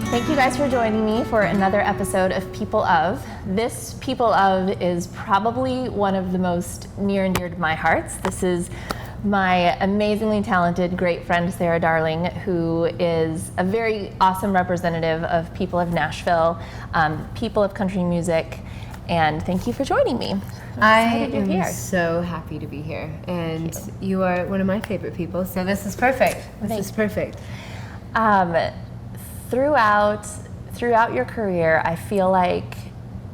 Thank you guys for joining me for another episode of People Of. This People Of is probably one of the most near and dear to my hearts. This is my amazingly talented, great friend, Sara Darling, who is a very awesome representative of People of Nashville, People of country music, and thank you for joining me. I am so happy to be here, and you are one of my favorite people, so this is perfect. This is perfect. Throughout your career, I feel like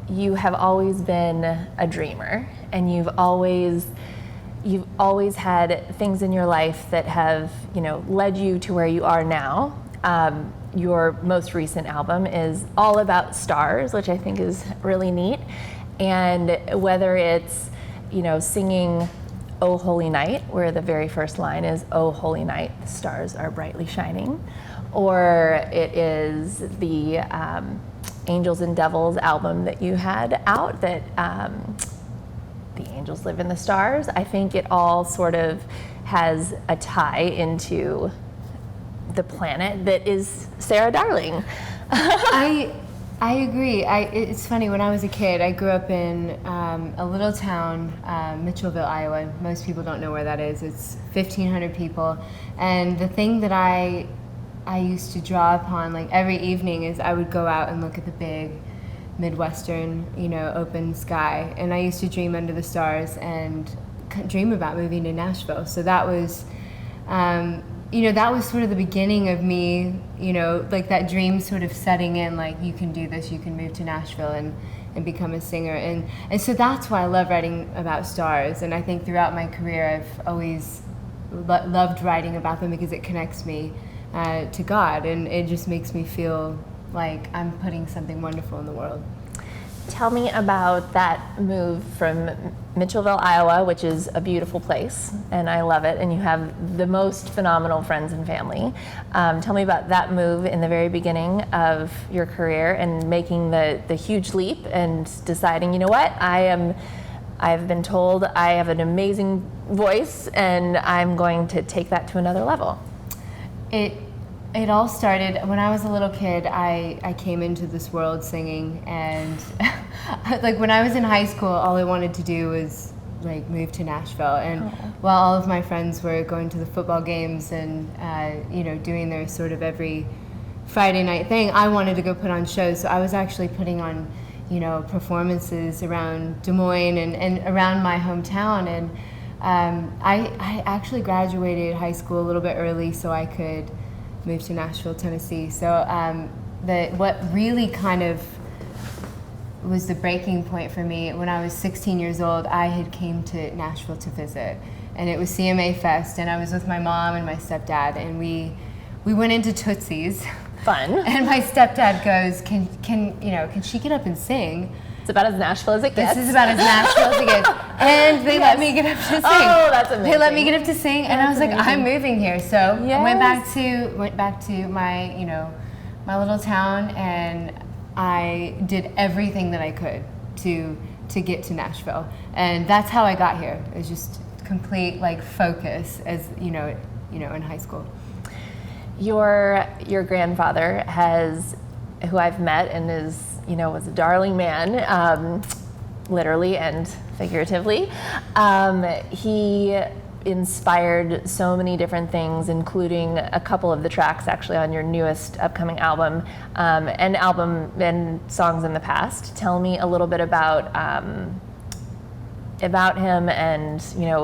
you have always been a dreamer, and you've always had things in your life that have, led you to where you are now. Your most recent album is all about stars, which I think is really neat. And whether it's, singing "Oh Holy Night," where the very first line is "Oh Holy Night, the stars are brightly shining," or it is the Angels and Devils album that you had out, that the angels live in the stars. I think it all sort of has a tie into the planet that is Sara Darling. I agree. It's funny, when I was a kid, I grew up in a little town, Mitchellville, Iowa. Most people don't know where that is. It's 1,500 people. And the thing that I used to draw upon, like every evening, is I would go out and look at the big Midwestern, open sky. And I used to dream under the stars and dream about moving to Nashville. So that was, that was sort of the beginning of me, like that dream sort of setting in, like, you can do this, you can move to Nashville and become a singer. And so that's why I love writing about stars. And I think throughout my career, I've always loved writing about them because it connects me to God, and it just makes me feel like I'm putting something wonderful in the world. Tell me about that move from Mitchellville, Iowa, which is a beautiful place, and I love it, and you have the most phenomenal friends and family. Tell me about that move in the very beginning of your career and making the huge leap and deciding, you know what, I've been told I have an amazing voice and I'm going to take that to another level. It all started when I was a little kid. I came into this world singing, and like when I was in high school, all I wanted to do was like move to Nashville. And while all of my friends were going to the football games and doing their sort of every Friday night thing, I wanted to go put on shows. So I was actually putting on performances around Des Moines and around my hometown. And I actually graduated high school a little bit early so I could move to Nashville, Tennessee. So what really kind of was the breaking point for me, when I was 16 years old, I had came to Nashville to visit, and it was CMA Fest, and I was with my mom and my stepdad, and we went into Tootsie's. Fun. And my stepdad goes, can she get up and sing? It's about as Nashville as it gets. This is about as Nashville as it gets. And they let me get up to sing. Oh, that's amazing. They let me get up to sing, and I was like, I'm moving here. So I went back to my, my little town, and I did everything that I could to get to Nashville. And that's how I got here. It was just complete focus, as in high school. Your grandfather who I've met and is, was a darling man, literally and figuratively. He inspired so many different things, including a couple of the tracks actually on your newest upcoming album, and songs in the past. Tell me a little bit about him and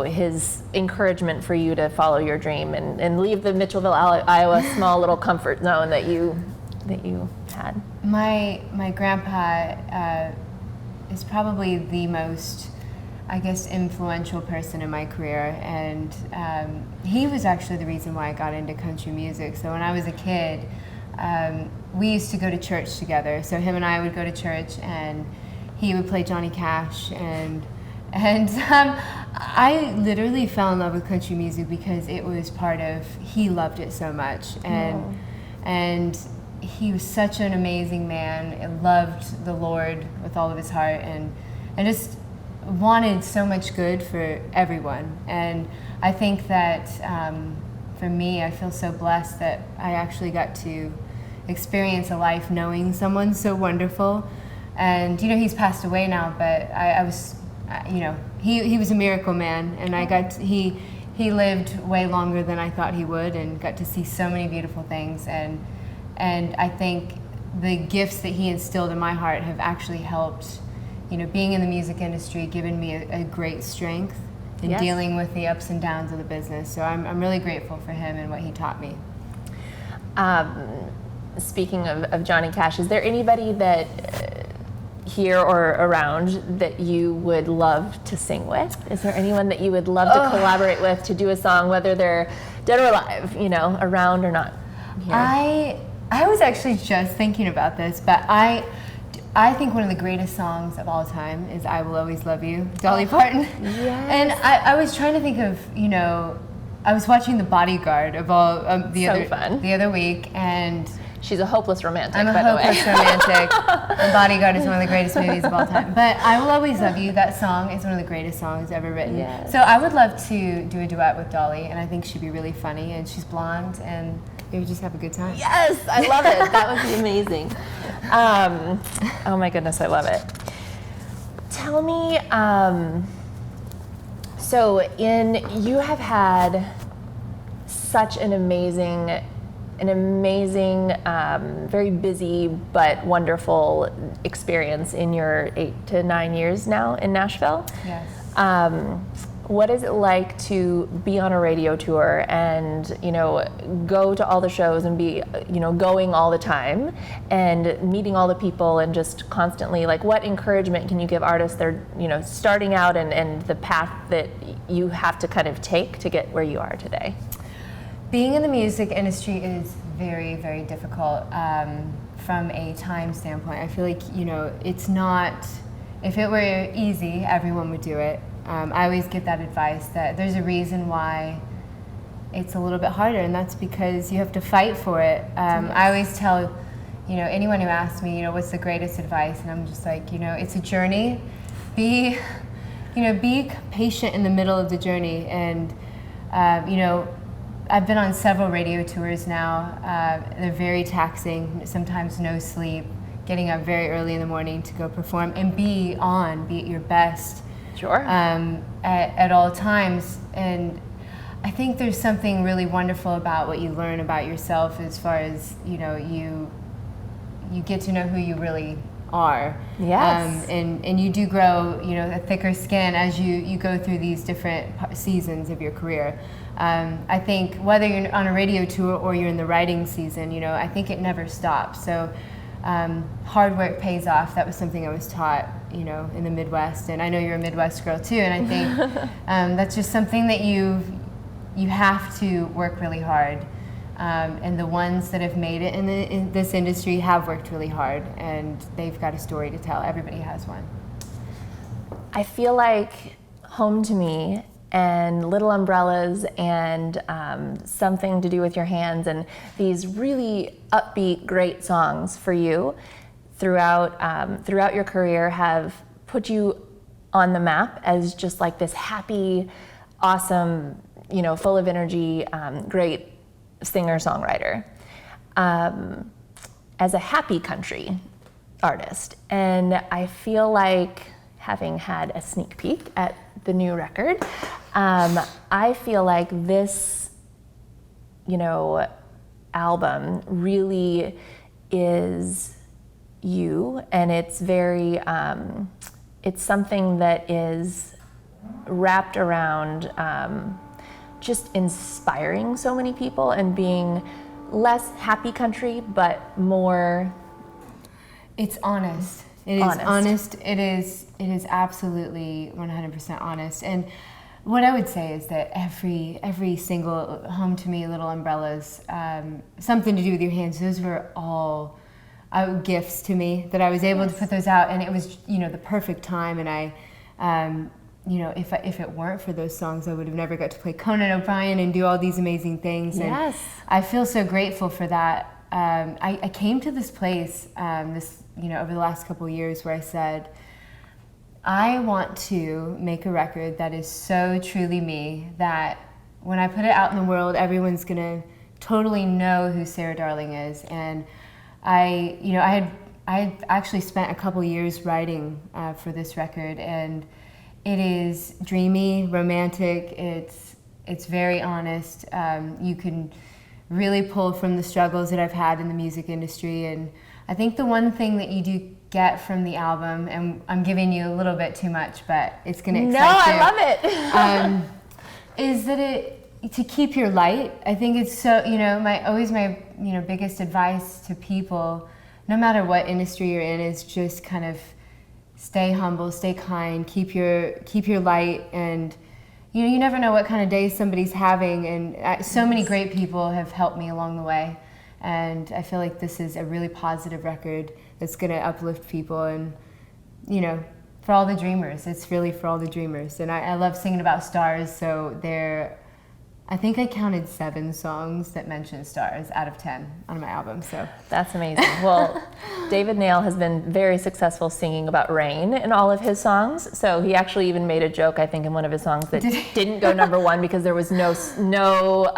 his encouragement for you to follow your dream and leave the Mitchellville, Iowa small little comfort zone that you had. My grandpa is probably the most, I guess, influential person in my career, and he was actually the reason why I got into country music. So when I was a kid, we used to go to church together. So him and I would go to church, and he would play Johnny Cash, and I literally fell in love with country music because it was he loved it so much, and he was such an amazing man and loved the Lord with all of his heart, and just wanted so much good for everyone. And I think that for me, I feel so blessed that I actually got to experience a life knowing someone so wonderful. And he's passed away now, but I was, he was a miracle man, and he lived way longer than I thought he would, and got to see so many beautiful things. And I think the gifts that he instilled in my heart have actually helped, being in the music industry, given me a great strength in dealing with the ups and downs of the business. So I'm really grateful for him and what he taught me. Speaking of Johnny Cash, is there anybody that here or around that you would love to sing with? Is there anyone that you would love to collaborate with to do a song, whether they're dead or alive, around or not here? I was actually just thinking about this, but I think one of the greatest songs of all time is "I Will Always Love You," Dolly Parton. Yes. And I was trying to think of, I was watching The Bodyguard the other week, and she's a hopeless romantic, I'm a by the way. hopeless romantic. The Bodyguard is one of the greatest movies of all time. But "I Will Always Love You," that song is one of the greatest songs ever written. Yes. So I would love to do a duet with Dolly, and I think she'd be really funny, and she's blonde, and we would just have a good time. Yes, I love it. That would be amazing. Oh my goodness, I love it. Tell me, you have had such an amazing, very busy but wonderful experience in your 8 to 9 years now in Nashville. Yes. What is it like to be on a radio tour and, go to all the shows and be, going all the time and meeting all the people and just constantly, what encouragement can you give artists that are, starting out and the path that you have to kind of take to get where you are today? Being in the music industry is very, very difficult from a time standpoint. I feel like, it's not, if it were easy, everyone would do it. I always give that advice that there's a reason why it's a little bit harder, and that's because you have to fight for it. I always tell, anyone who asks me, what's the greatest advice, and I'm just like, it's a journey. Be patient in the middle of the journey, and I've been on several radio tours now. They're very taxing, sometimes no sleep, getting up very early in the morning to go perform and be at your best. Sure. At all times. And I think there's something really wonderful about what you learn about yourself as far as, you get to know who you really are. Yes. And you do grow, a thicker skin as you go through these different seasons of your career. I think whether you're on a radio tour or you're in the writing season, I think it never stops. So hard work pays off. That was something I was taught, in the Midwest. And I know you're a Midwest girl too, and I think that's just something that you have to work really hard. And the ones that have made it in this industry have worked really hard, and they've got a story to tell. Everybody has one. I feel like Home to Me and Little Umbrellas and Something to Do with Your Hands and these really upbeat, great songs for you throughout your career have put you on the map as just like this happy, awesome, full of energy, great singer-songwriter, as a happy country artist. And I feel like, having had a sneak peek at the new record, I feel like this, album really is you, and it's very, it's something that is wrapped around just inspiring so many people and being less happy country, but more. It's honest. It is honest. It is absolutely 100% honest. And what I would say is that every single Home to Me, Little Umbrellas, Something to Do with Your Hands, those were all gifts to me that I was able to put those out, and it was the perfect time. And I, if it weren't for those songs, I would have never got to play Conan O'Brien and do all these amazing things. Yes. And I feel so grateful for that. I came to this place, over the last couple of years, where I said, I want to make a record that is so truly me that when I put it out in the world, everyone's gonna totally know who Sara Darling is. And I had actually spent a couple years writing for this record, and it is dreamy, romantic. It's very honest. You can really pull from the struggles that I've had in the music industry. And I think the one thing that you do get from the album, and I'm giving you a little bit too much, but it's going to excite you. No, I love it. Is that to keep your light. I think it's so, my biggest advice to people, no matter what industry you're in, is just kind of stay humble, stay kind, keep your light, and you never know what kind of day somebody's having, and so many great people have helped me along the way, and I feel like this is a really positive record that's going to uplift people, and for all the dreamers. It's really for all the dreamers, and I love singing about stars. So I think I counted 7 songs that mention stars out of 10 on my album. So that's amazing. Well, David Nail has been very successful singing about rain in all of his songs. So he actually even made a joke, I think, in one of his songs that didn't go #1 because there was no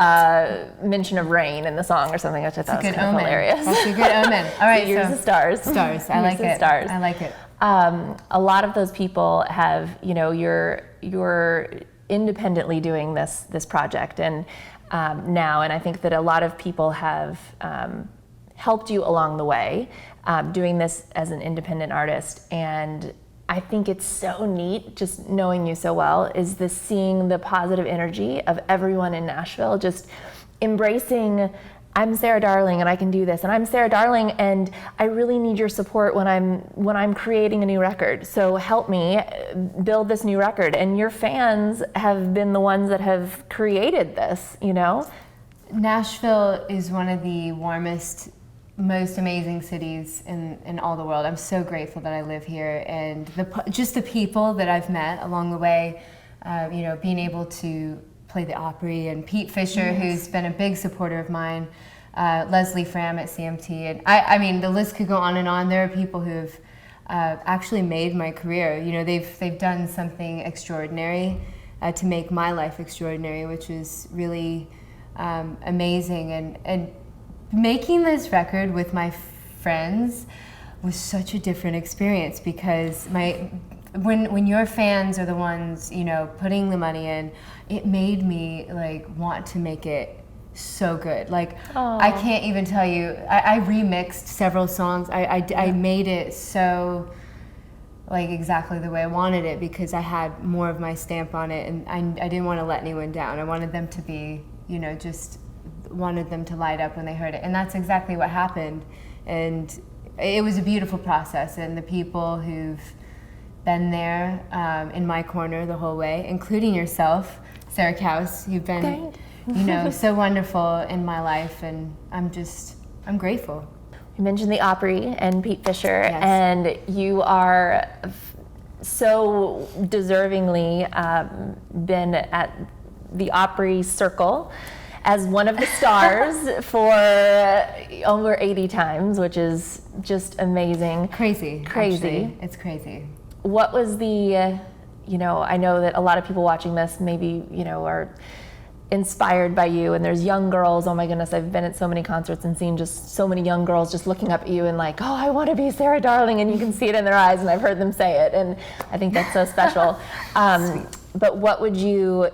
mention of rain in the song or something, which I thought was kind of hilarious. That's a good omen. All right, so yours is stars. Stars. I like it. Stars. I like it. A lot of those people have, you're independently doing this project and now, and I think that a lot of people have helped you along the way doing this as an independent artist, and I think it's so neat, just knowing you so well, is this seeing the positive energy of everyone in Nashville just embracing, I'm Sara Darling and I can do this, and I'm Sara Darling and I really need your support when I'm creating a new record. So help me build this new record. And your fans have been the ones that have created this, Nashville is one of the warmest, most amazing cities in all the world. I'm so grateful that I live here, and just the people that I've met along the way, being able to play the Opry, and Pete Fisher, yes, who's been a big supporter of mine, Leslie Fram at CMT, and I mean the list could go on and on. There are people who've actually made my career. They've done something extraordinary to make my life extraordinary, which is really amazing. And making this record with my friends was such a different experience, because when your fans are the ones, putting the money in, it made me want to make it so good. I can't even tell you. I remixed several songs. I made it so exactly the way I wanted it, because I had more of my stamp on it, and I didn't want to let anyone down. I wanted them to be, just wanted them to light up when they heard it, and that's exactly what happened. And it was a beautiful process, and the people who've been there in my corner the whole way, including yourself, Sara Kauss. You've been, so wonderful in my life, and I'm grateful. You mentioned the Opry and Pete Fisher, yes, and you are so deservingly been at the Opry circle as one of the stars for over 80 times, which is just amazing. Crazy. Actually. It's crazy. What was the, I know that a lot of people watching this maybe, are inspired by you, and there's young girls, oh my goodness, I've been at so many concerts and seen just so many young girls just looking up at you and oh, I want to be Sara Darling, and you can see it in their eyes, and I've heard them say it, and I think that's so special. But what would you,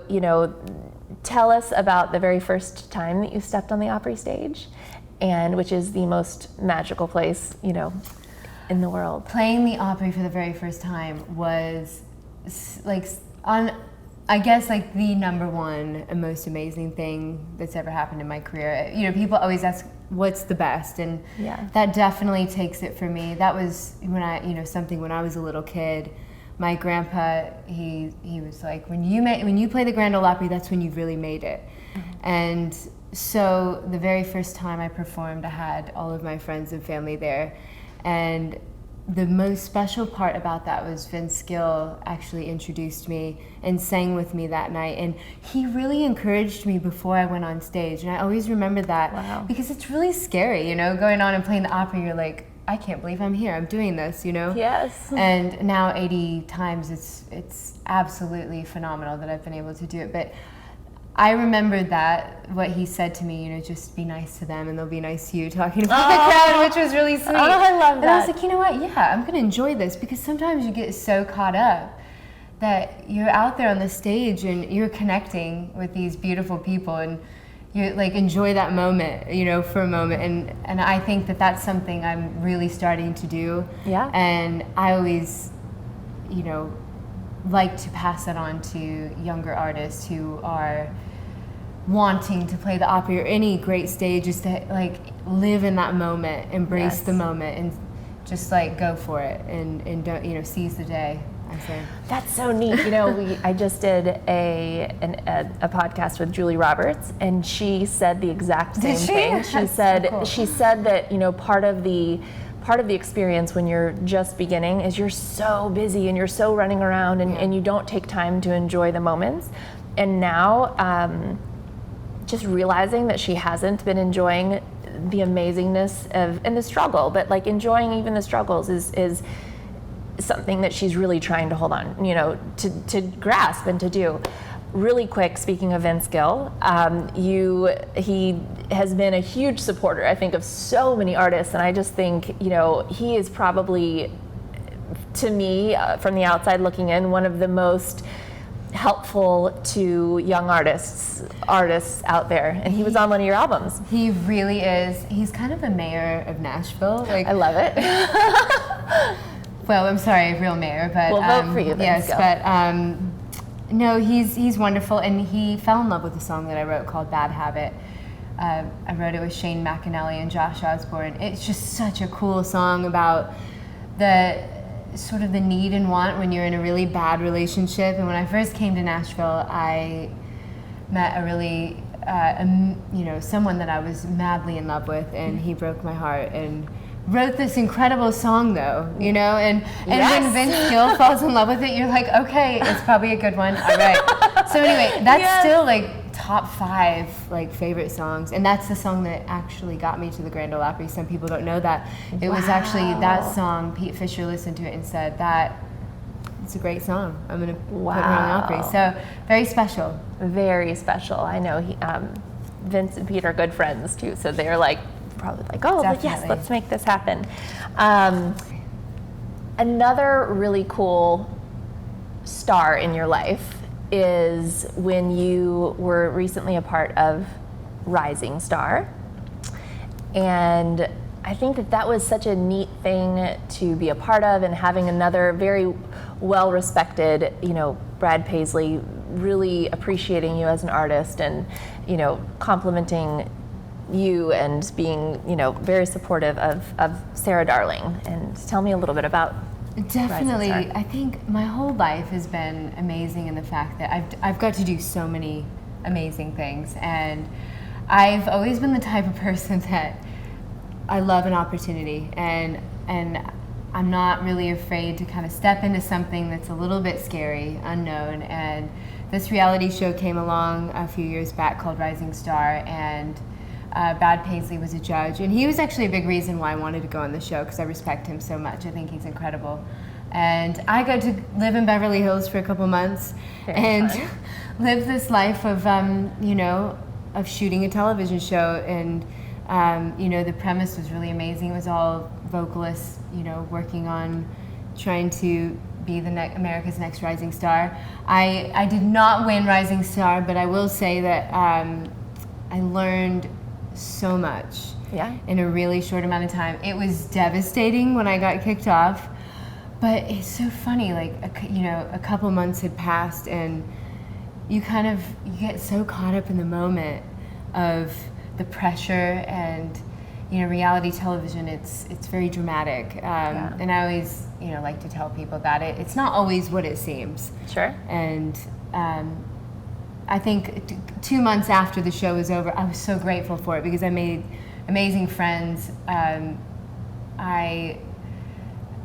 tell us about the very first time that you stepped on the Opry stage, and which is the most magical place, in the world? Playing the Opry for the very first time was I guess the #1 and most amazing thing that's ever happened in my career. People always ask what's the best, and that definitely takes it for me. That was when when I was a little kid. My grandpa, he was like, when you play the Grand Ole Opry, that's when you've really made it. Mm-hmm. And so the very first time I performed, I had all of my friends and family there, and the most special part about that was Vince Gill actually introduced me and sang with me that night, and he really encouraged me before I went on stage, and I always remember that. Wow. Because it's really scary, going on and playing the opera. You're like, I can't believe I'm here, I'm doing this, Yes. And now 80 times, it's absolutely phenomenal that I've been able to do it. But I remembered that, what he said to me, you know, just be nice to them and they'll be nice to you, talking about the crowd, which was really sweet. Oh, I love that. And I was like, you know what, yeah, I'm going to enjoy this, because sometimes you get so caught up that you're out there on the stage and you're connecting with these beautiful people, and you like enjoy that moment, you know, for a moment. And I think that that's something I'm really starting to do. Yeah. And I always, you know, like to pass that on to younger artists who are wanting to play the opera or any great stage, is to like live in that moment, embrace Yes. the moment, and just like go for it, and don't, you know, seize the day, I say. That's so neat. You know, I just did a podcast with Julie Roberts, and she said the exact same Did she? thing. She That's said so cool. she said that, you know, part of the experience when you're just beginning is you're so busy and you're so running around, and you don't take time to enjoy the moments. And now, just realizing that she hasn't been enjoying the amazingness of and the struggle, but like enjoying even the struggles is something that she's really trying to hold on, you know, to grasp and to do. Really quick, speaking of Vince Gill, he has been a huge supporter, I think, of so many artists, and I just think, you know, he is probably, to me, from the outside looking in, one of the most helpful to young artists out there, and he was on one of your albums. He really is. He's kind of the mayor of Nashville. Like, I love it. well, I'm sorry, real mayor, but We'll vote for you, Vince yes, Gill. but no, he's wonderful, and he fell in love with a song that I wrote called "Bad Habit." I wrote it with Shane McAnally and Josh Osborne. It's just such a cool song about the sort of the need and want when you're in a really bad relationship. And when I first came to Nashville, I met a really, you know, someone that I was madly in love with, and he broke my heart and wrote this incredible song, though, you know. And Yes. when Vince Gill falls in love with it, you're like, okay, it's probably a good one. All right. So anyway, that's Yes. still like top 5 like favorite songs, and that's the song that actually got me to the Grand Ole Opry. Some people don't know that. It was actually that song. Pete Fisher listened to it and said that it's a great song. I'm gonna put her on the Opry. So very special. Very special. I know Vince and Pete are good friends too, so they're like probably like, oh, like, yes, Definitely. let's make this happen. Another really cool star in your life is when you were recently a part of Rising Star, and I think that was such a neat thing to be a part of, and having another very well-respected, you know, Brad Paisley really appreciating you as an artist, and, you know, complimenting you and being, you know, very supportive of Sara Darling. And tell me a little bit about Definitely. Rising Star. I think my whole life has been amazing in the fact that I've got to do so many amazing things, and I've always been the type of person that I love an opportunity, and I'm not really afraid to kind of step into something that's a little bit scary, unknown. And this reality show came along a few years back called Rising Star, and Brad Paisley was a judge, and he was actually a big reason why I wanted to go on the show, because I respect him so much. I think he's incredible. And I got to live in Beverly Hills for a couple months and live this life of, you know, of shooting a television show. And, you know, the premise was really amazing. It was all vocalists, you know, working on trying to be the America's Next Rising Star. I did not win Rising Star, but I will say that I learned so much in a really short amount of time. It was devastating when I got kicked off, but it's so funny, like, you know, a couple months had passed, and you get so caught up in the moment of the pressure, and, you know, reality television, it's very dramatic. And I always, you know, like to tell people that it's not always what it seems. Sure. And I think 2 months after the show was over, I was so grateful for it, because I made amazing friends.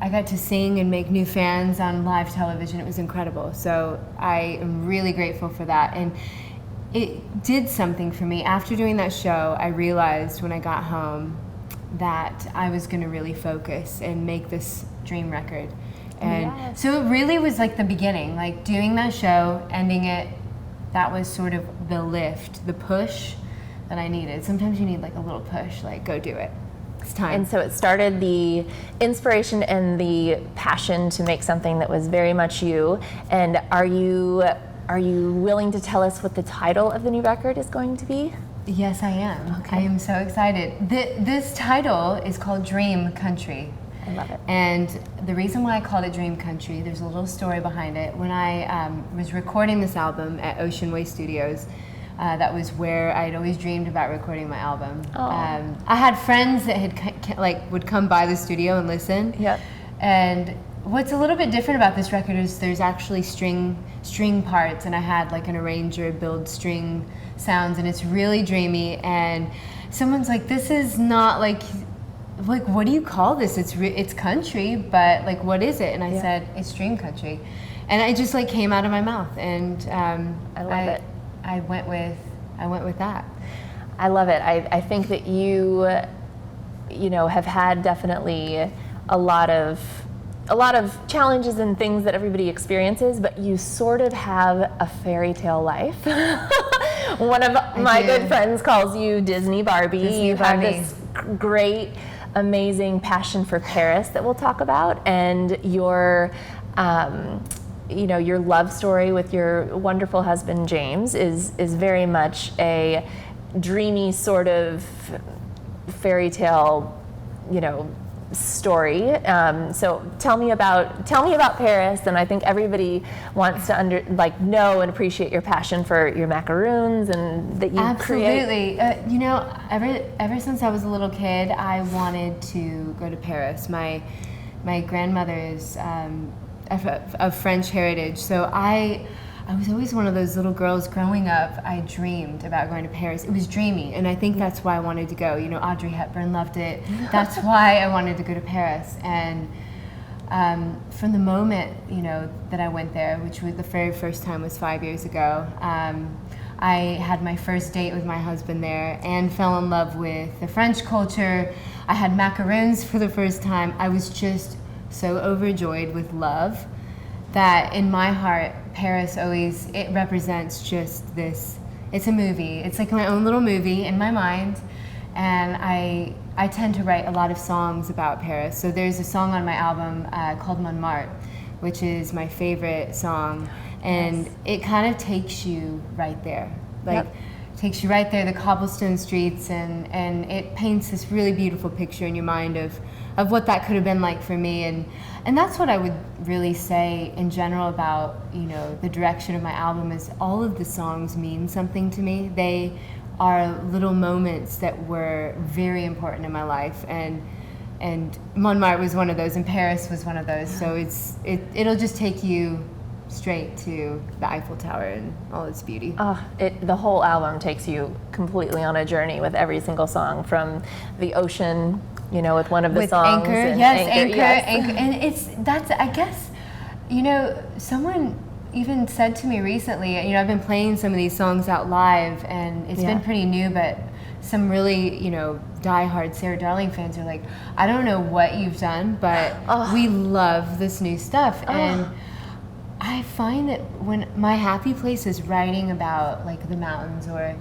I got to sing and make new fans on live television. It was incredible. So I am really grateful for that. And it did something for me. After doing that show, I realized when I got home that I was going to really focus and make this dream record. And so it really was like the beginning, like doing that show, ending it, that was sort of the lift, the push that I needed. Sometimes you need like a little push, like go do it. It's time. And so it started the inspiration and the passion to make something that was very much you. And are you willing to tell us what the title of the new record is going to be? Yes, I am. Okay. I am so excited. This title is called Dream Country. I love it. And the reason why I called it Dream Country, there's a little story behind it. When I was recording this album at Ocean Way Studios, that was where I'd always dreamed about recording my album. I had friends that had would come by the studio and listen. Yep. And what's a little bit different about this record is there's actually string parts, and I had like an arranger build string sounds, and it's really dreamy. And someone's like, "This is not like what do you call this? It's country, but like what is it?" And I said, "It's dream country," and it just like came out of my mouth, and I love it. I went with that. I love it. I think that you have had definitely a lot of challenges and things that everybody experiences, but you sort of have a fairy tale life. One of my good friends calls you Disney Barbie. You have this great, amazing passion for Paris that we'll talk about, and your love story with your wonderful husband James is very much a dreamy sort of fairy tale, story. So tell me about Paris, and I think everybody wants to know and appreciate your passion for your macaroons and that you create. Absolutely. Ever since I was a little kid, I wanted to go to Paris. My grandmother is of French heritage, so I was always one of those little girls growing up. I dreamed about going to Paris. It was dreamy, and I think that's why I wanted to go. Audrey Hepburn loved it. That's why I wanted to go to Paris. And from the moment, that I went there, which was the very first time was 5 years ago, I had my first date with my husband there and fell in love with the French culture. I had macaroons for the first time. I was just so overjoyed with love that in my heart, Paris it represents just this, it's a movie. It's like my own little movie in my mind. And I tend to write a lot of songs about Paris. So there's a song on my album called Montmartre, which is my favorite song. And it kind of takes you right there. Takes you right there, the cobblestone streets, and it paints this really beautiful picture in your mind of what that could have been like for me. And that's what I would really say in general about, the direction of my album is all of the songs mean something to me. They are little moments that were very important in my life, and Montmartre was one of those, and Paris was one of those. So it'll just take you straight to the Eiffel Tower and all its beauty. The whole album takes you completely on a journey with every single song, from the ocean, with one of the songs. Anchor, Anchor. And that's I guess, someone even said to me recently, I've been playing some of these songs out live, and it's been pretty new, but some really, diehard Sarah Darling fans are like, I don't know what you've done, but we love this new stuff. And I find that when my happy place is writing about like the mountains or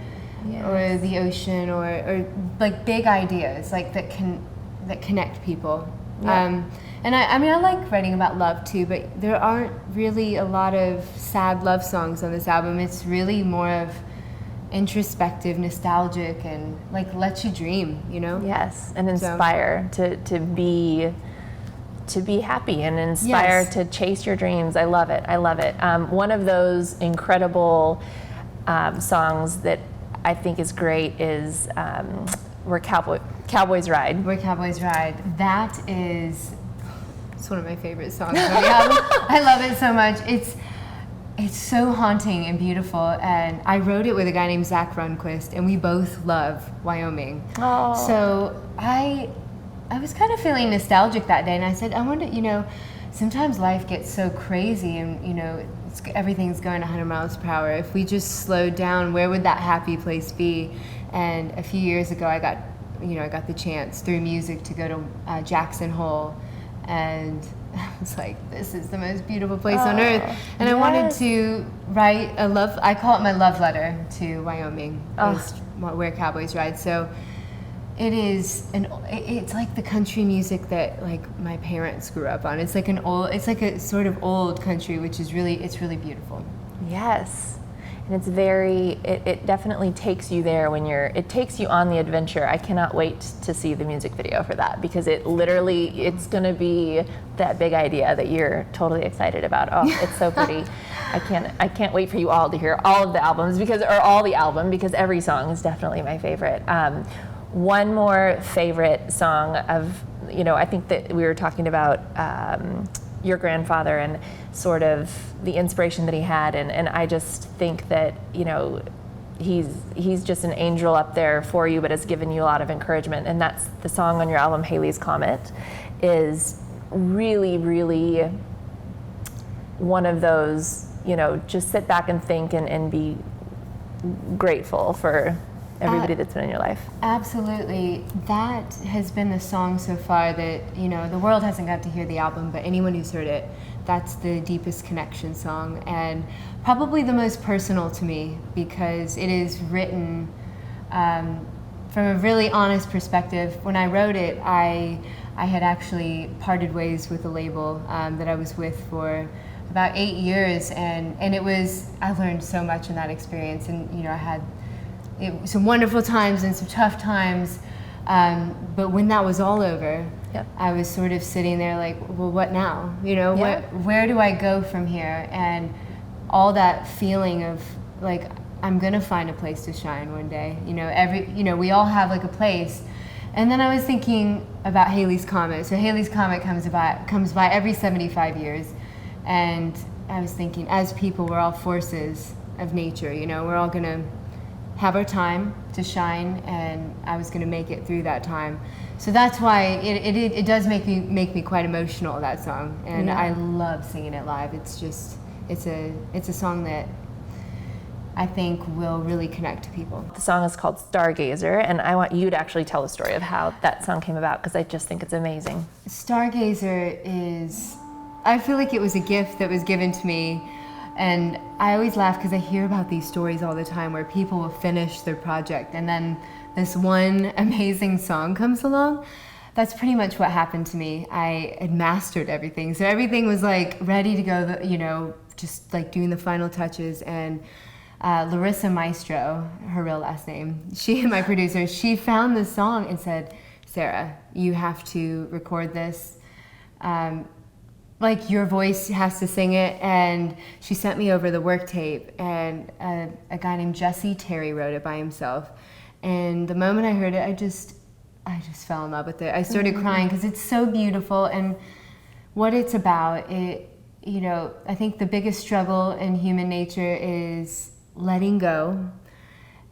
the ocean or like big ideas that connect people. And I like writing about love too, but there aren't really a lot of sad love songs on this album. It's really more of introspective, nostalgic, and lets you dream, Yes, and inspire to be happy and inspire to chase your dreams. I love it. One of those incredible songs that I think is great is Where Cowboys Ride. Where Cowboys Ride. It's one of my favorite songs on the album. I love it so much. It's so haunting and beautiful, and I wrote it with a guy named Zach Runquist, and we both love Wyoming. So I was kind of feeling nostalgic that day, and I said, I wonder, sometimes life gets so crazy, and everything's going 100 miles per hour. If we just slowed down, where would that happy place be? And a few years ago, I got the chance through music to go to Jackson Hole and I was like, this is the most beautiful place on earth. And I wanted to write I call it my love letter to Wyoming, is where cowboys ride. So it's like the country music that like my parents grew up on. It's like a sort of old country, which is really beautiful. Yes. And it's it definitely takes you there it takes you on the adventure. I cannot wait to see the music video for that, because it's going to be that big idea that you're totally excited about. Oh, it's so pretty. I can't wait for you all to hear all of the albums, because every song is definitely my favorite. One more favorite song of, I think that we were talking about your grandfather and sort of the inspiration that he had, and I just think that he's just an angel up there for you, but has given you a lot of encouragement. And that's the song on your album, Haley's Comet, is really, really one of those, just sit back and think and be grateful for everybody that's been in your life. Absolutely. That has been the song so far that, the world hasn't got to hear the album, but anyone who's heard it, that's the deepest connection song, and probably the most personal to me, because it is written from a really honest perspective. When I wrote it, I had actually parted ways with a label that I was with for about 8 years, and I learned so much in that experience, and I had some wonderful times and some tough times, but when that was all over, yep, I was sort of sitting there like, well, what now? Yeah. Where do I go from here? And all that feeling of like, I'm gonna find a place to shine one day. We all have like a place. And then I was thinking about Haley's Comet. So Haley's Comet comes by every 75 years, and I was thinking, as people, we're all forces of nature. We're all gonna have our time to shine, and I was going to make it through that time. So that's why it does make me quite emotional, that song, and I love singing it live. It's a song that I think will really connect to people. The song is called Stargazer, and I want you to actually tell the story of how that song came about, because I just think it's amazing. Stargazer I feel like it was a gift that was given to me. And I always laugh because I hear about these stories all the time where people will finish their project and then this one amazing song comes along. That's pretty much what happened to me. I had mastered everything. So everything was like ready to go, just like doing the final touches. And Larissa Maestro, her real last name, my producer, she found this song and said, Sara, you have to record this. Like, your voice has to sing it. And she sent me over the work tape, and a guy named Jesse Terry wrote it by himself. And the moment I heard it, I just fell in love with it. I started crying because it's so beautiful, and what it's about, I think the biggest struggle in human nature is letting go,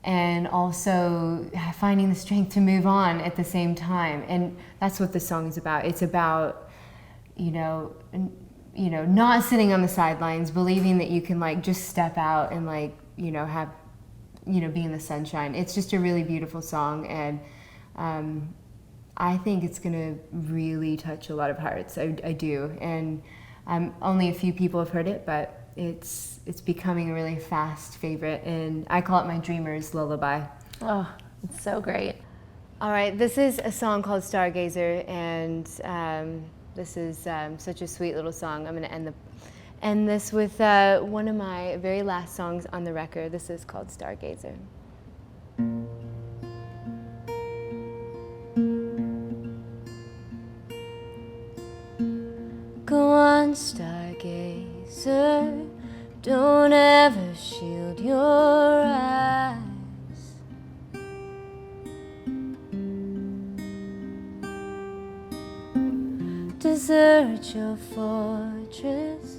and also finding the strength to move on at the same time. And that's what the song is about. It's about not sitting on the sidelines, believing that you can like just step out and like, have, be in the sunshine. It's just a really beautiful song, and I think it's gonna really touch a lot of hearts. I do, and only a few people have heard it, but it's becoming a really fast favorite, and I call it my dreamer's lullaby. Oh, it's so great. All right, this is a song called Stargazer, and this is such a sweet little song. I'm going to end this with one of my very last songs on the record. This is called Stargazer. Go on, stargazer, don't ever shield your eyes. Desert your fortress,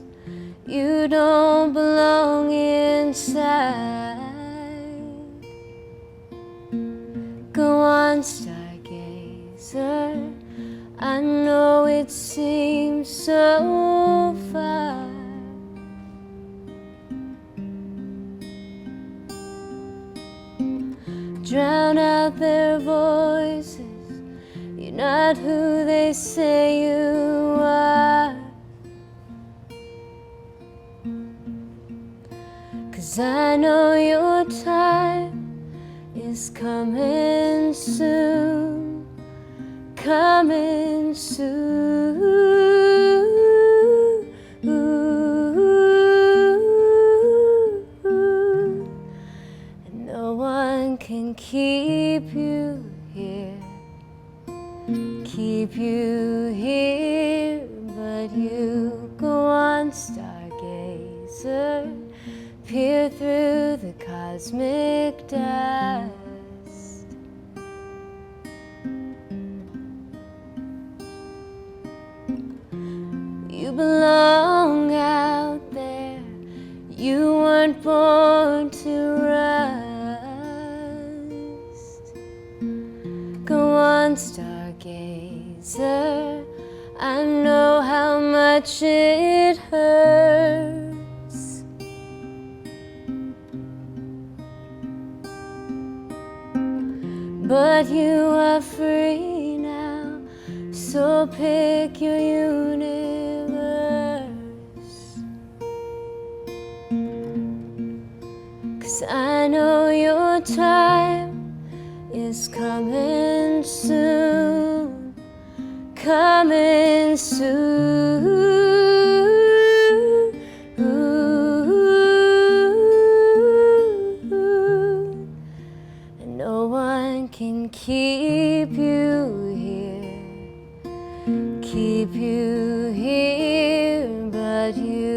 you don't belong inside. Go on, stargazer, I know it seems so far. Drown out their voices, you're not who they say you are. 'Cause I know your time is coming soon, coming soon. And no one can keep you here, keep you here, but you. Go on, stargazer, peer through the cosmic dust. You belong out there, you weren't born to rust. Go on, stargazer, I know how much it hurts. But you are free now, so pick your universe. 'Cause I know your time is coming soon, coming soon. And no one can keep you here, keep you here, but you.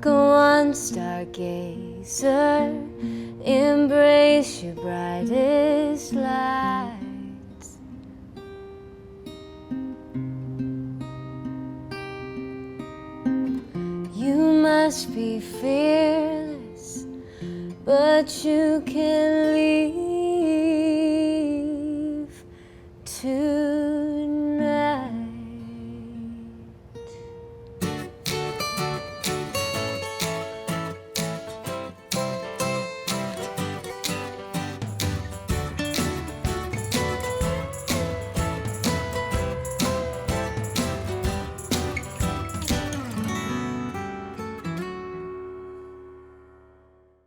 Go on, stargazer, embrace your brightest lights. You must be fearless, but you can leave.